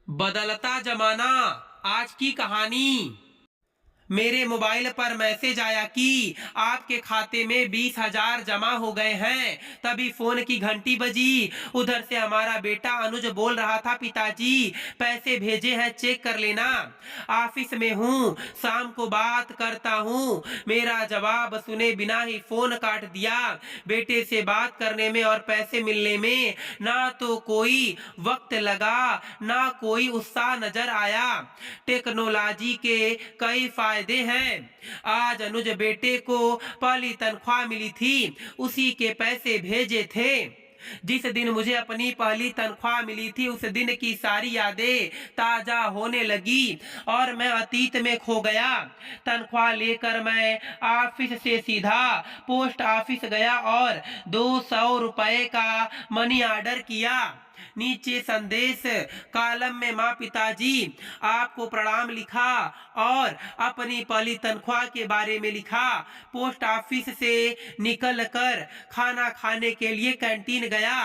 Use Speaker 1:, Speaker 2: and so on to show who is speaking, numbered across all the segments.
Speaker 1: बदलता जमाना। आज की कहानी। मेरे मोबाइल पर मैसेज आया कि आपके खाते में 20,000 जमा हो गए हैं। तभी फोन की घंटी बजी। उधर से हमारा बेटा अनुज बोल रहा था, पिताजी पैसे भेजे हैं, चेक कर लेना। ऑफिस में हूँ, शाम को बात करता हूँ। मेरा जवाब सुने बिना ही फोन काट दिया। बेटे से बात करने में और पैसे मिलने में ना तो कोई वक्त लगा, ना कोई उत्साह नजर आया। टेक्नोलॉजी के कई फायदे हैं। आज अनुज बेटे को पहली तनख्वाह मिली थी, उसी के पैसे भेजे थे। जिस दिन मुझे अपनी पहली तनख्वाह मिली थी, उस दिन की सारी यादें ताजा होने लगी और मैं अतीत में खो गया। तनख्वाह लेकर मैं ऑफिस से सीधा पोस्ट ऑफिस गया और 200 रुपए का मनी ऑर्डर किया। नीचे संदेश कॉलम में माँ पिताजी आपको प्रणाम लिखा और अपनी पहली तनख्वाह के बारे में लिखा। पोस्ट ऑफिस से निकलकर खाना खाने के लिए कैंटीन गया,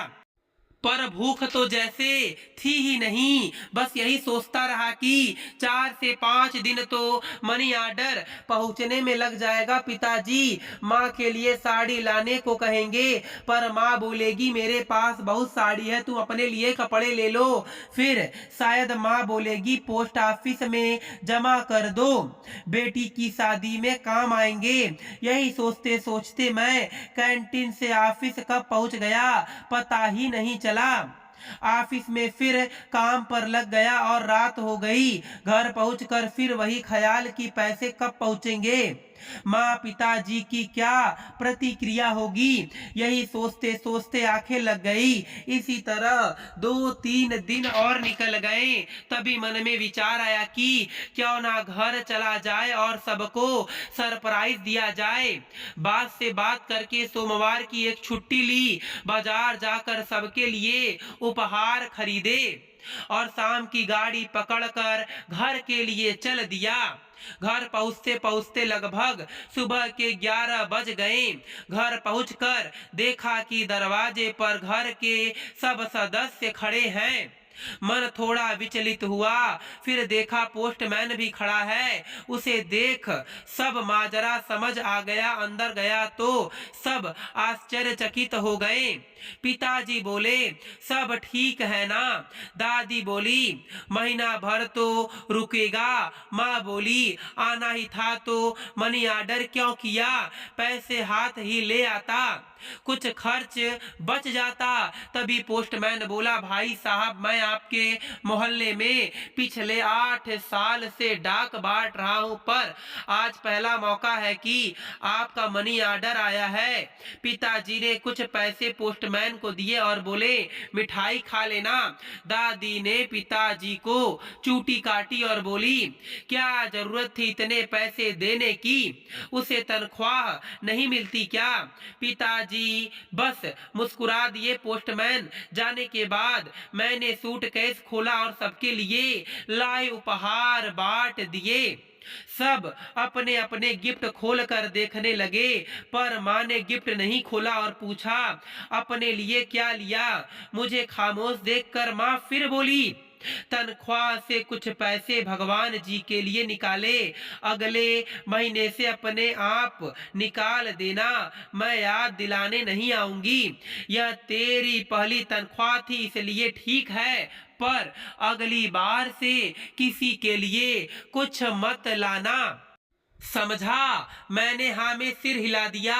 Speaker 1: पर भूख तो जैसे थी ही नहीं। बस यही सोचता रहा कि 4 से 5 दिन तो मनी ऑर्डर पहुंचने में लग जाएगा। पिताजी माँ के लिए साड़ी लाने को कहेंगे, पर माँ बोलेगी मेरे पास बहुत साड़ी है, तुम अपने लिए कपड़े ले लो। फिर शायद माँ बोलेगी पोस्ट ऑफिस में जमा कर दो, बेटी की शादी में काम आएंगे। यही सोचते सोचते मैं कैंटीन से ऑफिस कब पहुंच गया पता ही नहीं चला। ऑफिस में फिर काम पर लग गया और रात हो गई। घर पहुंचकर फिर वही ख्याल कि पैसे कब पहुंचेंगे, माँ पिताजी की क्या प्रतिक्रिया होगी, यही सोचते सोचते आंखें लग गई। इसी तरह 2-3 दिन और निकल गए। तभी मन में विचार आया कि क्यों ना घर चला जाए और सबको सरप्राइज दिया जाए। बात से बात करके सोमवार की एक छुट्टी ली, बाजार जाकर सबके लिए उपहार खरीदे और शाम की गाड़ी पकड़कर घर के लिए चल दिया। घर पहुंचते पहुंचते लगभग सुबह के 11 बज गए। घर पहुंचकर देखा कि दरवाजे पर घर के सब सदस्य खड़े हैं। मन थोड़ा विचलित हुआ, फिर देखा पोस्टमैन भी खड़ा है। उसे देख सब माजरा समझ आ गया। अंदर गया तो सब आश्चर्यचकित हो गए। पिताजी बोले सब ठीक है ना? दादी बोली महीना भर तो रुकेगा। माँ बोली आना ही था तो मनी ऑर्डर क्यों किया, पैसे हाथ ही ले आता, कुछ खर्च बच जाता। तभी पोस्टमैन बोला भाई साहब, मैं आपके मोहल्ले में पिछले 8 साल से डाक बांट रहा हूं, पर आज पहला मौका है कि आपका मनी ऑर्डर आया है। पिताजी ने कुछ पैसे पोस्टमैन को दिए और बोले मिठाई खा लेना। दादी ने पिताजी को चूटी काटी और बोली क्या जरूरत थी इतने पैसे देने की, उसे तनख्वाह नहीं मिलती क्या? पिताजी बस मुस्कुरा दिए। पोस्टमैन जाने के बाद मैंने सूटकेस खोला और सबके लिए लाए उपहार बांट दिए। सब अपने अपने गिफ्ट खोलकर देखने लगे, पर माँ ने गिफ्ट नहीं खोला और पूछा अपने लिए क्या लिया। मुझे खामोश देखकर माँ फिर बोली तनख्वाह से कुछ पैसे भगवान जी के लिए निकाले, अगले महीने से अपने आप निकाल देना, मैं याद दिलाने नहीं आऊंगी। यह तेरी पहली तनख्वाह थी इसलिए ठीक है, पर अगली बार से किसी के लिए कुछ मत लाना, समझा? मैंने हाँ में सिर हिला दिया।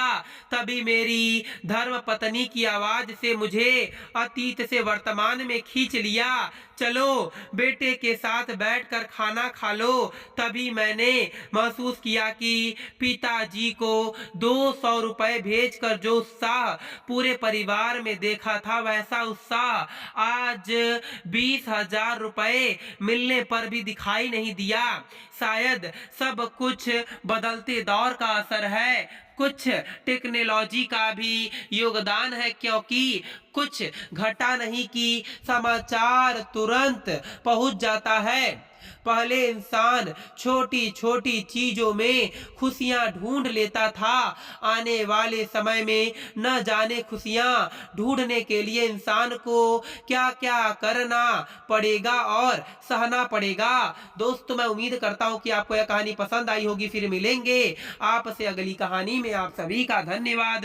Speaker 1: तभी मेरी धर्म पत्नी की आवाज से मुझे अतीत से वर्तमान में खींच लिया। चलो बेटे के साथ बैठकर खाना खा लो। तभी मैंने महसूस किया कि पिताजी को 200 रुपए भेजकर जो उत्साह पूरे परिवार में देखा था, वैसा उत्साह आज 20,000 रुपए मिलने पर भी दिखाई नहीं दिया। शायद सब कुछ बदलते दौर का असर है, कुछ टेक्नोलॉजी का भी योगदान है, क्योंकि कुछ घटा नहीं कि समाचार तुरंत पहुंच जाता है। पहले इंसान छोटी छोटी चीजों में खुशियां ढूंढ लेता था। आने वाले समय में न जाने खुशियां ढूंढने के लिए इंसान को क्या क्या करना पड़ेगा और सहना पड़ेगा। दोस्तों, मैं उम्मीद करता हूं कि आपको यह कहानी पसंद आई होगी। फिर मिलेंगे आपसे अगली कहानी में। आप सभी का धन्यवाद।